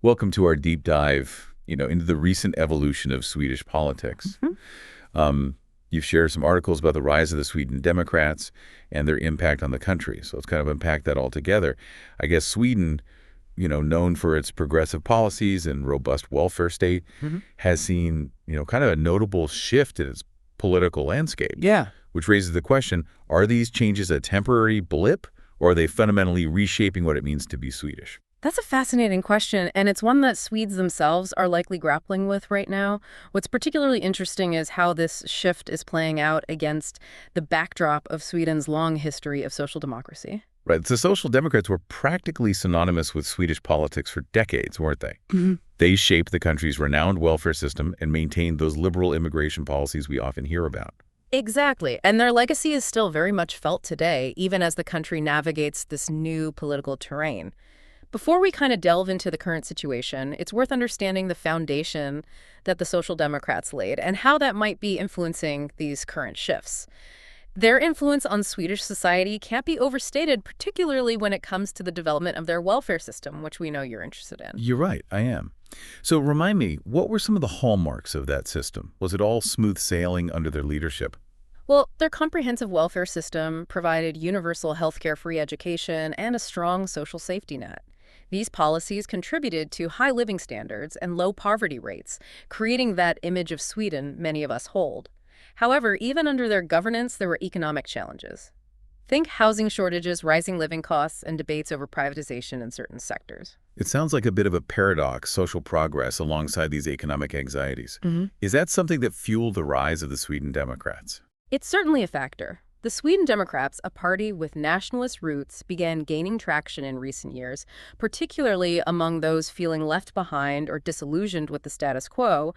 Welcome to our deep dive, into the recent evolution of Swedish politics. Mhm. You've shared some articles about the rise of the Sweden Democrats and their impact on the country. So let's kind of unpack that all together. I guess Sweden, known for its progressive policies and robust welfare state, Mhm. has seen, kind of a notable shift in its political landscape, Yeah, which raises the question, are these changes a temporary blip, or are they fundamentally reshaping what it means to be Swedish? that's a fascinating question, and it's one that Swedes themselves are likely grappling with right now. What's particularly interesting is how this shift is playing out against the backdrop of Sweden's long history of social democracy. Right. The Social Democrats were practically synonymous with Swedish politics for decades, weren't they? Mhm. They shaped the country's renowned welfare system and maintained those liberal immigration policies we often hear about. Exactly, and their legacy is still very much felt today, even as the country navigates this new political terrain. Before we kind of delve into the current situation, it's worth understanding the foundation that the Social Democrats laid and how that might be influencing these current shifts. Their influence on Swedish society can't be overstated, particularly when it comes to the development of their welfare system, which we know you're interested in. You're right, I am. So remind me, what were some of the hallmarks of that system? Was it all smooth sailing under their leadership? Well, their comprehensive welfare system provided universal healthcare, free education, and a strong social safety net. These policies contributed to high living standards and low poverty rates, creating that image of Sweden many of us hold. However, even under their governance, there were economic challenges. Think housing shortages, rising living costs, and debates over privatization in certain sectors. It sounds like a bit of a paradox, social progress alongside these economic anxieties. Mhm. Is that something that fueled the rise of the Sweden Democrats? It's certainly a factor. The Sweden Democrats, a party with nationalist roots, began gaining traction in recent years, particularly among those feeling left behind or disillusioned with the status quo.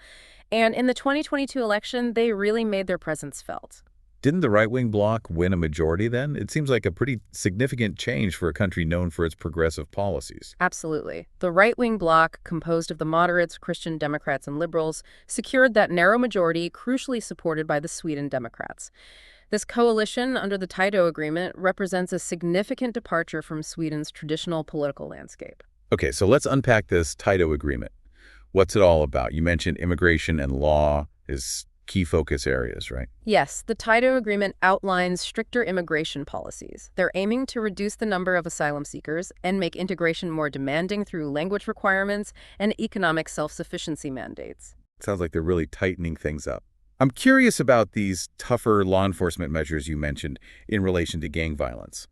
And in the 2022 election, they really made their presence felt. Didn't the right-wing bloc win a majority then? It seems like a pretty significant change for a country known for its progressive policies. Absolutely. The right-wing bloc, composed of the moderates, Christian Democrats, and liberals, secured that narrow majority, crucially supported by the Sweden Democrats. This coalition, under the Tito Agreement, represents a significant departure from Sweden's traditional political landscape. Okay, so let's unpack this Tito agreement. What's it all about? You mentioned immigration and law as key focus areas, right? Yes, the Tito Agreement outlines stricter immigration policies. They're aiming to reduce the number of asylum seekers and make integration more demanding through language requirements and economic self-sufficiency mandates. Sounds like they're really tightening things up. I'm curious about these tougher law enforcement measures you mentioned in relation to gang violence.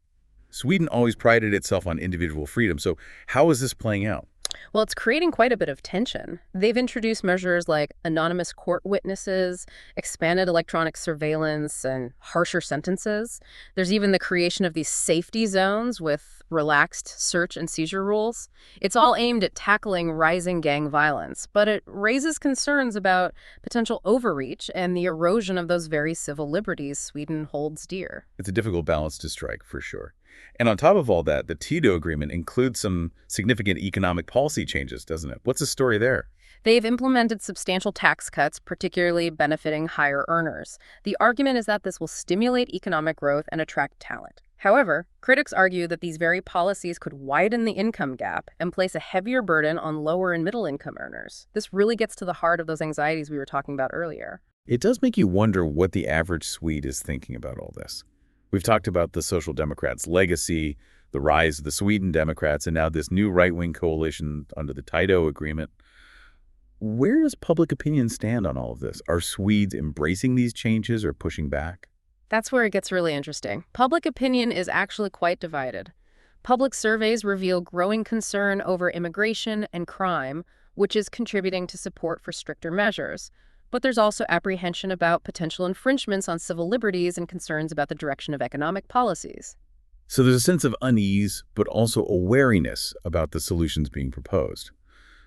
Sweden always prided itself on individual freedom, so how is this playing out? Well, it's creating quite a bit of tension. They've introduced measures like anonymous court witnesses, expanded electronic surveillance, and harsher sentences. There's even the creation of these safety zones with relaxed search and seizure rules. It's all aimed at tackling rising gang violence, but it raises concerns about potential overreach and the erosion of those very civil liberties Sweden holds dear. It's a difficult balance to strike, for sure. And on top of all that, the Tito Agreement includes some significant economic policy changes, doesn't it? What's the story there? They've implemented substantial tax cuts, particularly benefiting higher earners. The argument is that this will stimulate economic growth and attract talent. However, critics argue that these very policies could widen the income gap and place a heavier burden on lower and middle income earners. This really gets to the heart of those anxieties we were talking about earlier. It does make you wonder what the average Swede is thinking about all this. We've talked about the Social Democrats' legacy, the rise of the Sweden Democrats, and now this new right-wing coalition under the Tito Agreement. Where does public opinion stand on all of this? Are Swedes embracing these changes or pushing back? That's where it gets really interesting. Public opinion is actually quite divided. Public surveys reveal growing concern over immigration and crime, which is contributing to support for stricter measures. But there's also apprehension about potential infringements on civil liberties and concerns about the direction of economic policies. So there's a sense of unease, but also a wariness about the solutions being proposed.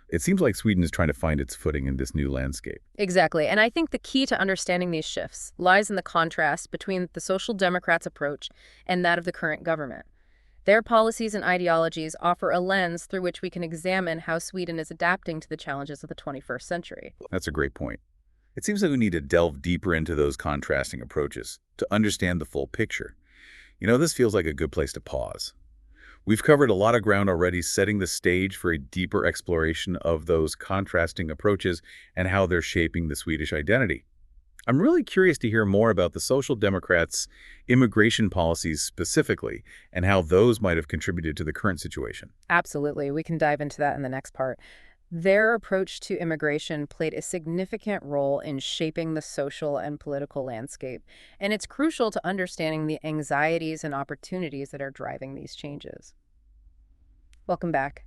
It seems like Sweden is trying to find its footing in this new landscape. Exactly, and I think the key to understanding these shifts lies in the contrast between the Social Democrats' approach and that of the current government. Their policies and ideologies offer a lens through which we can examine how Sweden is adapting to the challenges of the 21st century. That's a great point. It seems like we need to delve deeper into those contrasting approaches to understand the full picture. This feels like a good place to pause. We've covered a lot of ground already, setting the stage for a deeper exploration of those contrasting approaches and how they're shaping the Swedish identity. I'm really curious to hear more about the Social Democrats' immigration policies specifically and how those might have contributed to the current situation. Absolutely. We can dive into that in the next part. Their approach to immigration played a significant role in shaping the social and political landscape, and it's crucial to understanding the anxieties and opportunities that are driving these changes. Welcome back.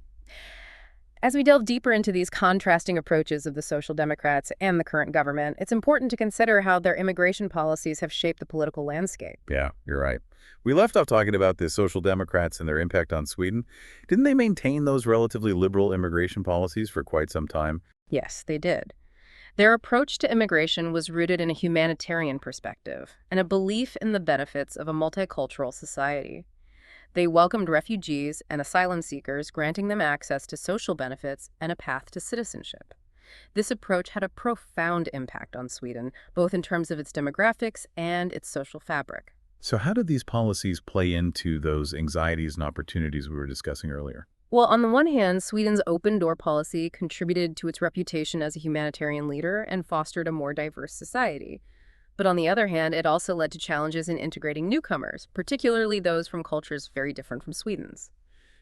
As we delve deeper into these contrasting approaches of the Social Democrats and the current government, it's important to consider how their immigration policies have shaped the political landscape. Yeah, you're right. We left off talking about the Social Democrats and their impact on Sweden. Didn't they maintain those relatively liberal immigration policies for quite some time? Yes, they did. Their approach to immigration was rooted in a humanitarian perspective and a belief in the benefits of a multicultural society. They welcomed refugees and asylum seekers, granting them access to social benefits and a path to citizenship. This approach had a profound impact on Sweden, both in terms of its demographics and its social fabric. So how did these policies play into those anxieties and opportunities we were discussing earlier? Well, on the one hand, Sweden's open door policy contributed to its reputation as a humanitarian leader and fostered a more diverse society. But on the other hand, it also led to challenges in integrating newcomers, particularly those from cultures very different from Sweden's.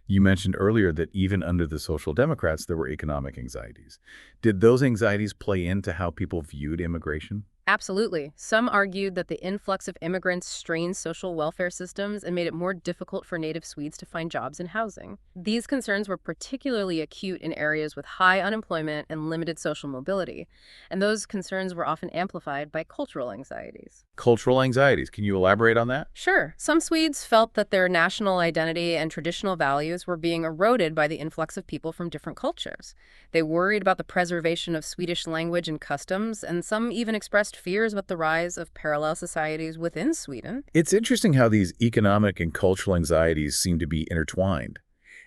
You mentioned earlier that even under the Social Democrats, there were economic anxieties. Did those anxieties play into how people viewed immigration? Absolutely. Some argued that the influx of immigrants strained social welfare systems and made it more difficult for native Swedes to find jobs and housing. These concerns were particularly acute in areas with high unemployment and limited social mobility, and those concerns were often amplified by cultural anxieties. Cultural anxieties. Can you elaborate on that? Sure, some Swedes felt that their national identity and traditional values were being eroded by the influx of people from different cultures. They worried about the preservation of Swedish language and customs, and some even expressed fears about the rise of parallel societies within Sweden. It's interesting how these economic and cultural anxieties seem to be intertwined.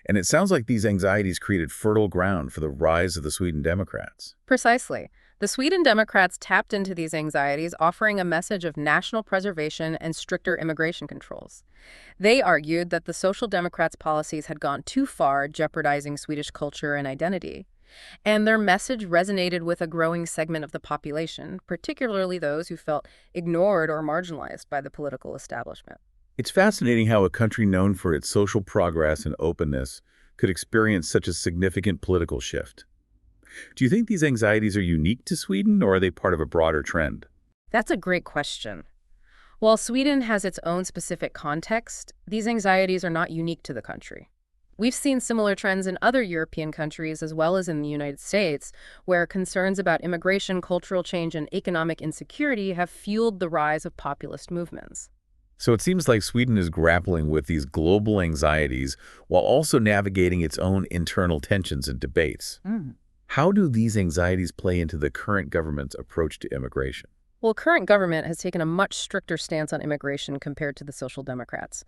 And it sounds like these anxieties created fertile ground for the rise of the Sweden Democrats. Precisely. The Sweden Democrats tapped into these anxieties, offering a message of national preservation and stricter immigration controls. They argued that the Social Democrats' policies had gone too far, jeopardizing Swedish culture and identity. And their message resonated with a growing segment of the population, particularly those who felt ignored or marginalized by the political establishment. It's fascinating how a country known for its social progress and openness could experience such a significant political shift. Do you think these anxieties are unique to Sweden, or are they part of a broader trend? That's a great question. While Sweden has its own specific context, these anxieties are not unique to the country. We've seen similar trends in other European countries as well as in the United States, where concerns about immigration, cultural change, and economic insecurity have fueled the rise of populist movements. So it seems like Sweden is grappling with these global anxieties while also navigating its own internal tensions and debates. How do these anxieties play into the current government's approach to immigration? Well, current government has taken a much stricter stance on immigration compared to the Social Democrats.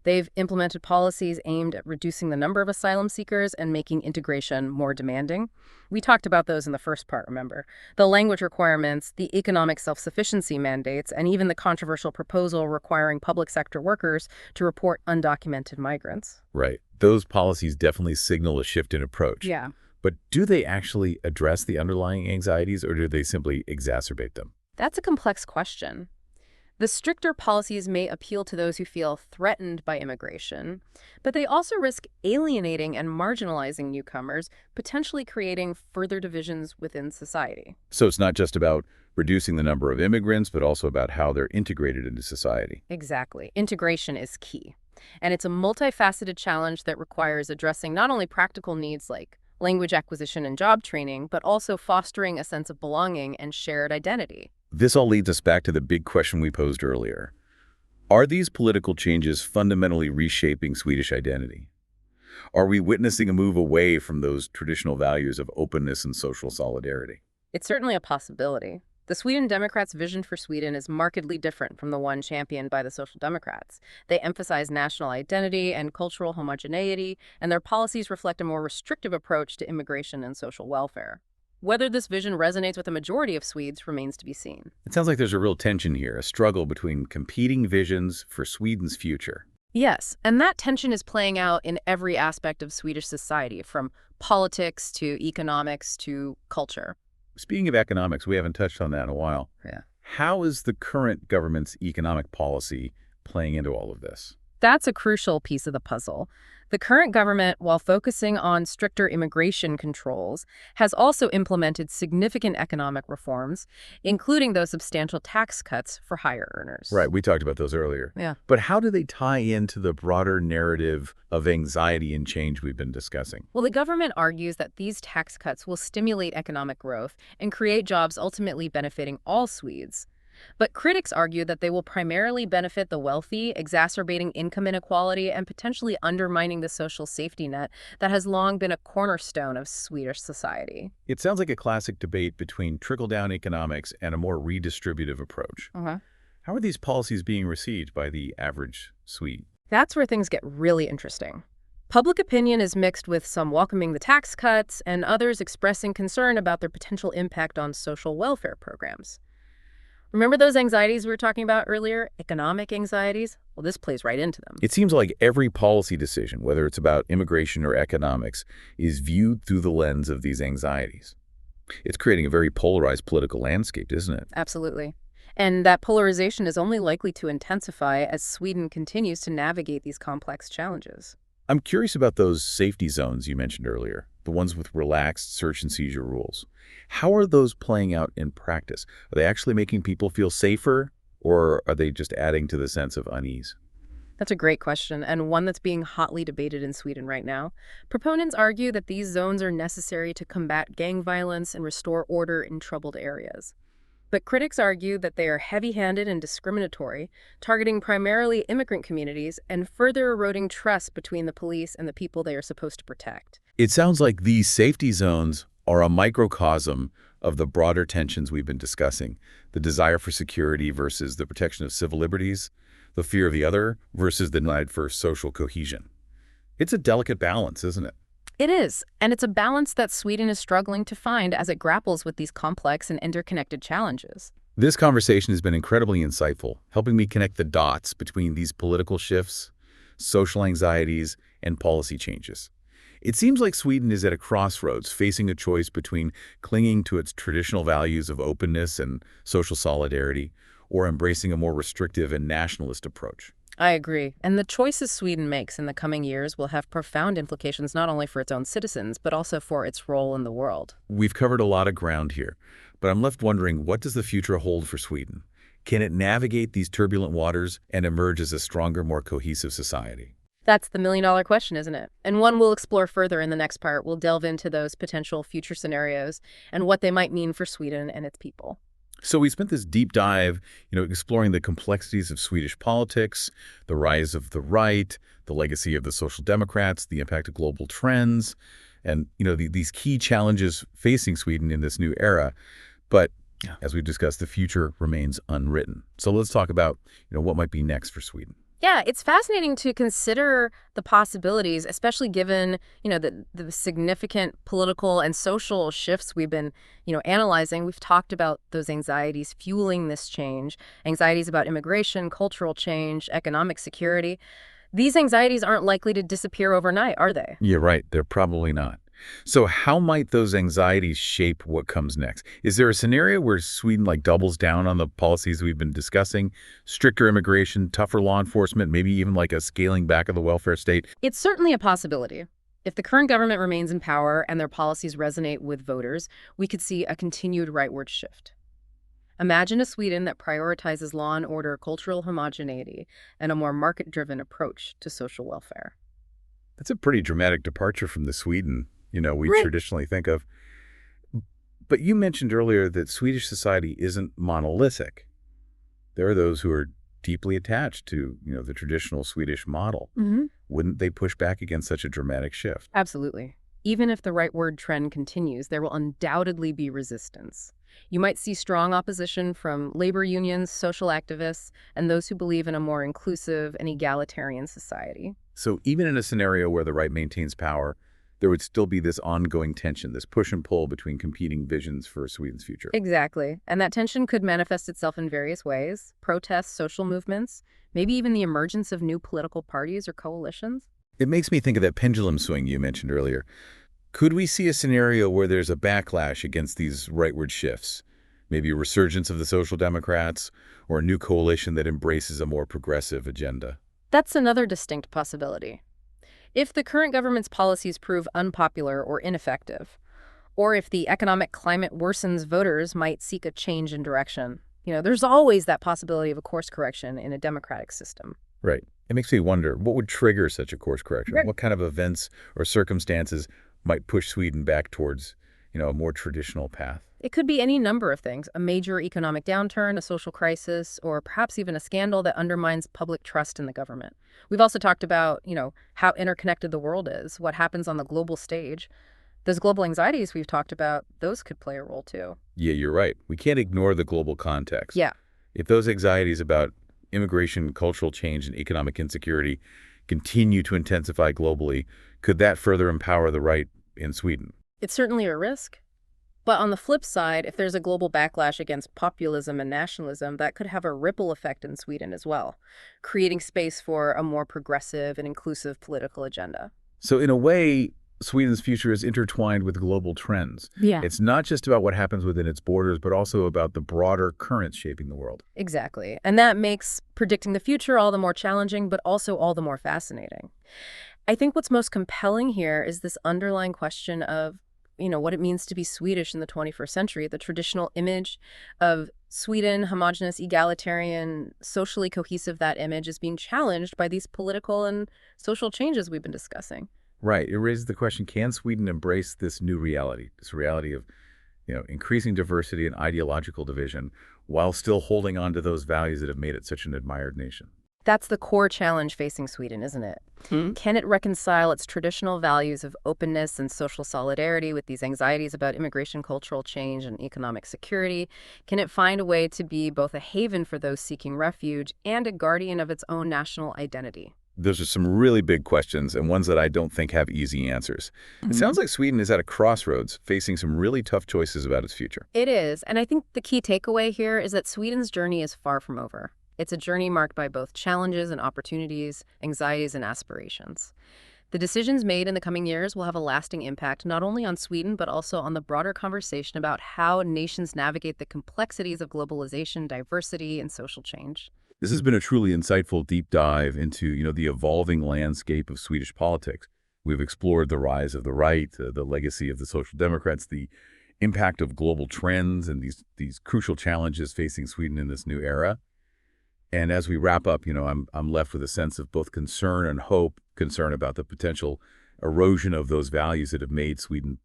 They've implemented policies aimed at reducing the number of asylum seekers and making integration more demanding. We talked about those in the first part, remember? The language requirements, the economic self-sufficiency mandates, and even the controversial proposal requiring public sector workers to report undocumented migrants. Right. Those policies definitely signal a shift in approach. Yeah. But do they actually address the underlying anxieties, or do they simply exacerbate them? That's a complex question. The stricter policies may appeal to those who feel threatened by immigration, but they also risk alienating and marginalizing newcomers, potentially creating further divisions within society. So it's not just about reducing the number of immigrants, but also about how they're integrated into society. Exactly. Integration is key. And it's a multifaceted challenge that requires addressing not only practical needs like language acquisition and job training, but also fostering a sense of belonging and shared identity. This all leads us back to the big question we posed earlier. Are these political changes fundamentally reshaping Swedish identity? Are we witnessing a move away from those traditional values of openness and social solidarity? It's certainly a possibility. The Sweden Democrats' vision for Sweden is markedly different from the one championed by the Social Democrats. They emphasize national identity and cultural homogeneity, and their policies reflect a more restrictive approach to immigration and social welfare. Whether this vision resonates with a majority of Swedes remains to be seen. It sounds like there's a real tension here, a struggle between competing visions for Sweden's future. Yes, and that tension is playing out in every aspect of Swedish society, from politics to economics to culture. Speaking of economics, we haven't touched on that in a while. Yeah. How is the current government's economic policy playing into all of this? That's a crucial piece of the puzzle. The current government, while focusing on stricter immigration controls, has also implemented significant economic reforms, including those substantial tax cuts for higher earners. Right, we talked about those earlier. Yeah. But how do they tie into the broader narrative of anxiety and change we've been discussing? Well, the government argues that these tax cuts will stimulate economic growth and create jobs ultimately benefiting all Swedes. But critics argue that they will primarily benefit the wealthy, exacerbating income inequality and potentially undermining the social safety net that has long been a cornerstone of Swedish society. It sounds like a classic debate between trickle-down economics and a more redistributive approach. How are these policies being received by the average Swede? That's where things get really interesting. Public opinion is mixed, with some welcoming the tax cuts and others expressing concern about their potential impact on social welfare programs. Remember those anxieties we were talking about earlier? Economic anxieties? Well, this plays right into them. It seems like every policy decision, whether it's about immigration or economics, is viewed through the lens of these anxieties. It's creating a very polarized political landscape, isn't it? Absolutely. And that polarization is only likely to intensify as Sweden continues to navigate these complex challenges. I'm curious about those safety zones you mentioned earlier, the ones with relaxed search and seizure rules. How are those playing out in practice? Are they actually making people feel safer, or are they just adding to the sense of unease? That's a great question, and one that's being hotly debated in Sweden right now. Proponents argue that these zones are necessary to combat gang violence and restore order in troubled areas. But critics argue that they are heavy-handed and discriminatory, targeting primarily immigrant communities and further eroding trust between the police and the people they are supposed to protect. It sounds like these safety zones are a microcosm of the broader tensions we've been discussing, the desire for security versus the protection of civil liberties, the fear of the other versus the need for social cohesion. It's a delicate balance, isn't it? It is, and it's a balance that Sweden is struggling to find as it grapples with these complex and interconnected challenges. This conversation has been incredibly insightful, helping me connect the dots between these political shifts, social anxieties, and policy changes. It seems like Sweden is at a crossroads, facing a choice between clinging to its traditional values of openness and social solidarity, or embracing a more restrictive and nationalist approach. I agree. And the choices Sweden makes in the coming years will have profound implications not only for its own citizens, but also for its role in the world. We've covered a lot of ground here, but I'm left wondering, what does the future hold for Sweden? Can it navigate these turbulent waters and emerge as a stronger, more cohesive society? That's the million-dollar question, isn't it? And one we'll explore further in the next part. We'll delve into those potential future scenarios and what they might mean for Sweden and its people. So we spent this deep dive, exploring the complexities of Swedish politics, the rise of the right, the legacy of the Social Democrats, the impact of global trends, and, these key challenges facing Sweden in this new era. But as we've discussed, the future remains unwritten. So let's talk about, what might be next for Sweden. Yeah, it's fascinating to consider the possibilities, especially given, the significant political and social shifts we've been, analyzing. We've talked about those anxieties fueling this change, anxieties about immigration, cultural change, economic security. These anxieties aren't likely to disappear overnight, are they? Yeah, right. They're probably not. So how might those anxieties shape what comes next? Is there a scenario where Sweden doubles down on the policies we've been discussing? Stricter immigration, tougher law enforcement, maybe even a scaling back of the welfare state? It's certainly a possibility. If the current government remains in power and their policies resonate with voters, we could see a continued rightward shift. Imagine a Sweden that prioritizes law and order, cultural homogeneity, and a more market-driven approach to social welfare. That's a pretty dramatic departure from the Sweden we Right. traditionally think of. But you mentioned earlier that Swedish society isn't monolithic. There are those who are deeply attached to, the traditional Swedish model. Wouldn't they push back against such a dramatic shift? Absolutely. Even if the rightward trend continues, there will undoubtedly be resistance. You might see strong opposition from labor unions, social activists, and those who believe in a more inclusive and egalitarian society. So even in a scenario where the right maintains power, there would still be this ongoing tension, this push and pull between competing visions for Sweden's future. Exactly. And that tension could manifest itself in various ways: protests, social movements, maybe even the emergence of new political parties or coalitions. It makes me think of that pendulum swing you mentioned earlier. Could we see a scenario where there's a backlash against these rightward shifts? Maybe a resurgence of the Social Democrats or a new coalition that embraces a more progressive agenda? That's another distinct possibility. If the current government's policies prove unpopular or ineffective, or if the economic climate worsens, voters might seek a change in direction. There's always that possibility of a course correction in a democratic system. Right. It makes me wonder, what would trigger such a course correction? Right. What kind of events or circumstances might push Sweden back towards, a more traditional path? It could be any number of things: a major economic downturn, a social crisis, or perhaps even a scandal that undermines public trust in the government. We've also talked about, how interconnected the world is, what happens on the global stage. Those global anxieties we've talked about, those could play a role too. Yeah, you're right. We can't ignore the global context. Yeah. If those anxieties about immigration, cultural change, and economic insecurity continue to intensify globally, could that further empower the right in Sweden? It's certainly a risk. But on the flip side, if there's a global backlash against populism and nationalism, that could have a ripple effect in Sweden as well, creating space for a more progressive and inclusive political agenda. So in a way, Sweden's future is intertwined with global trends. Yeah. It's not just about what happens within its borders, but also about the broader currents shaping the world. Exactly. And that makes predicting the future all the more challenging, but also all the more fascinating. I think what's most compelling here is this underlying question of, what it means to be Swedish in the 21st century. The traditional image of Sweden, homogenous, egalitarian, socially cohesive, that image is being challenged by these political and social changes we've been discussing. Right. It raises the question, can Sweden embrace this new reality, this reality of, increasing diversity and ideological division while still holding on to those values that have made it such an admired nation? That's the core challenge facing Sweden, isn't it? Can it reconcile its traditional values of openness and social solidarity with these anxieties about immigration, cultural change, and economic security? Can it find a way to be both a haven for those seeking refuge and a guardian of its own national identity? Those are some really big questions and ones that I don't think have easy answers. It sounds like Sweden is at a crossroads, facing some really tough choices about its future. It is, and I think the key takeaway here is that Sweden's journey is far from over. It's a journey marked by both challenges and opportunities, anxieties and aspirations. The decisions made in the coming years will have a lasting impact not only on Sweden, but also on the broader conversation about how nations navigate the complexities of globalization, diversity, and social change. This has been a truly insightful deep dive into, the evolving landscape of Swedish politics. We've explored the rise of the right, the legacy of the Social Democrats, the impact of global trends, and these crucial challenges facing Sweden in this new era. And as we wrap up, I'm left with a sense of both concern and hope, concern about the potential erosion of those values that have made Sweden,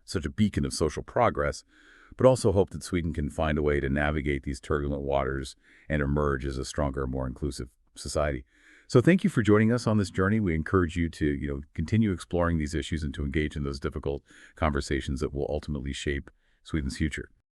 such a beacon of social progress, but also hope that Sweden can find a way to navigate these turbulent waters and emerge as a stronger, more inclusive society. So thank you for joining us on this journey. We encourage you to, continue exploring these issues and to engage in those difficult conversations that will ultimately shape Sweden's future.